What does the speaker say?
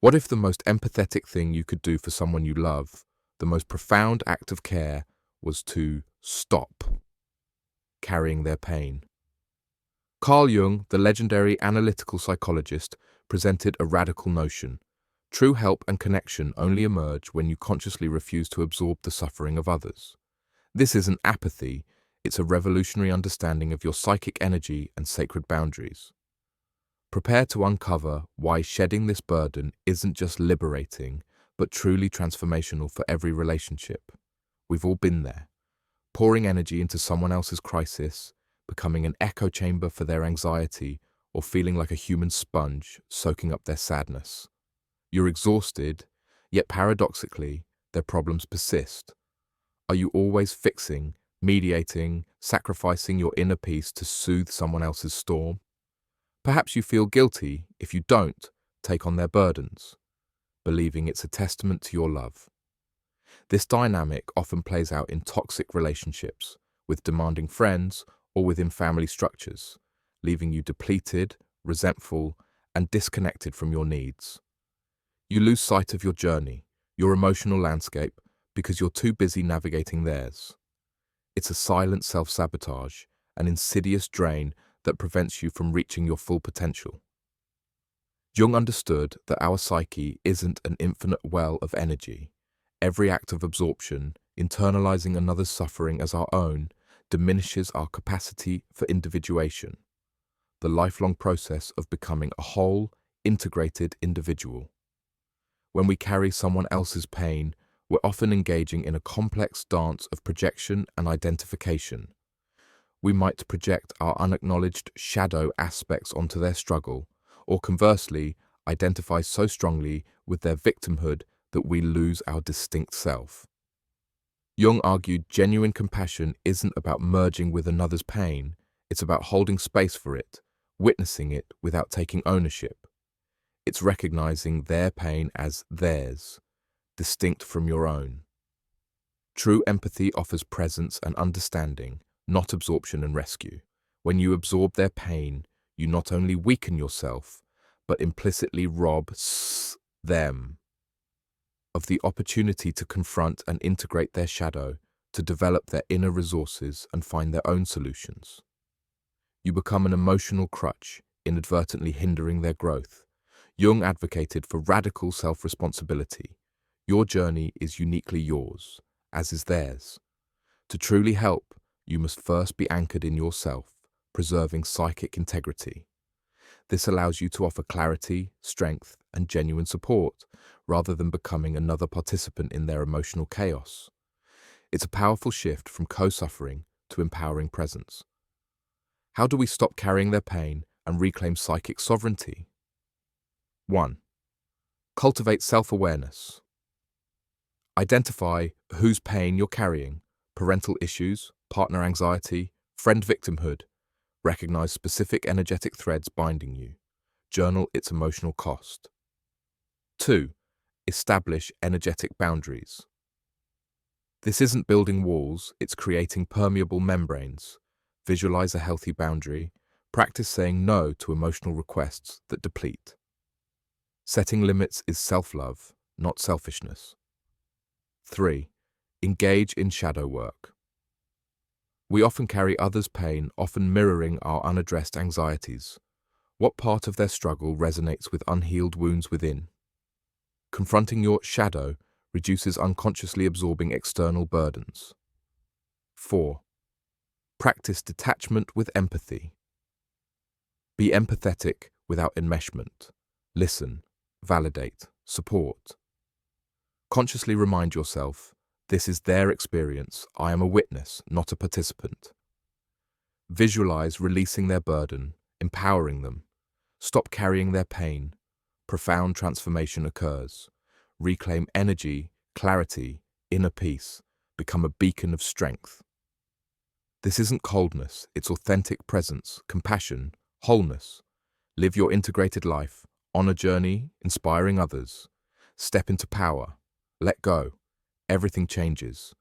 What if the most empathetic thing you could do for someone you love, the most profound act of care, was to stop carrying their pain? Carl Jung, the legendary analytical psychologist, presented a radical notion. True help and connection only emerge when you consciously refuse to absorb the suffering of others. This isn't apathy, it's a revolutionary understanding of your psychic energy and sacred boundaries. Prepare to uncover why shedding this burden isn't just liberating, but truly transformational for every relationship. We've all been there, pouring energy into someone else's crisis, becoming an echo chamber for their anxiety, or feeling like a human sponge soaking up their sadness. You're exhausted, yet paradoxically, their problems persist. Are you always fixing, mediating, sacrificing your inner peace to soothe someone else's storm? Perhaps you feel guilty if you don't take on their burdens, believing it's a testament to your love. This dynamic often plays out in toxic relationships, with demanding friends or within family structures, leaving you depleted, resentful, and disconnected from your needs. You lose sight of your journey, your emotional landscape, because you're too busy navigating theirs. It's a silent self-sabotage, an insidious drain that prevents you from reaching your full potential. Jung understood that our psyche isn't an infinite well of energy. Every act of absorption, internalizing another's suffering as our own, diminishes our capacity for individuation, the lifelong process of becoming a whole, integrated individual. When we carry someone else's pain, we're often engaging in a complex dance of projection and identification. We might project our unacknowledged shadow aspects onto their struggle, or conversely, identify so strongly with their victimhood that we lose our distinct self. Jung argued genuine compassion isn't about merging with another's pain, it's about holding space for it, witnessing it without taking ownership. It's recognizing their pain as theirs, distinct from your own. True empathy offers presence and understanding, not absorption and rescue. When you absorb their pain, you not only weaken yourself, but implicitly rob them of the opportunity to confront and integrate their shadow, to develop their inner resources and find their own solutions. You become an emotional crutch, inadvertently hindering their growth. Jung advocated for radical self-responsibility. Your journey is uniquely yours, as is theirs. To truly help, you must first be anchored in yourself, preserving psychic integrity. This allows you to offer clarity, strength, and genuine support, rather than becoming another participant in their emotional chaos. It's a powerful shift from co-suffering to empowering presence. How do we stop carrying their pain and reclaim psychic sovereignty? 1. Cultivate self-awareness. Identify whose pain you're carrying: parental issues, partner anxiety, friend victimhood. Recognize specific energetic threads binding you. Journal its emotional cost. 2. Establish energetic boundaries. This isn't building walls, it's creating permeable membranes. Visualize a healthy boundary. Practice saying no to emotional requests that deplete. Setting limits is self-love, not selfishness. 3. Engage in shadow work. We often carry others' pain, often mirroring our unaddressed anxieties. What part of their struggle resonates with unhealed wounds within? Confronting your shadow reduces unconsciously absorbing external burdens. 4. Practice detachment with empathy. Be empathetic without enmeshment. Listen, validate, support. Consciously remind yourself, this is their experience. I am a witness, not a participant. Visualize releasing their burden, empowering them. Stop carrying their pain. Profound transformation occurs. Reclaim energy, clarity, inner peace. Become a beacon of strength. This isn't coldness, it's authentic presence, compassion, wholeness. Live your integrated life, on a journey, inspiring others. Step into power. Let go. Everything changes.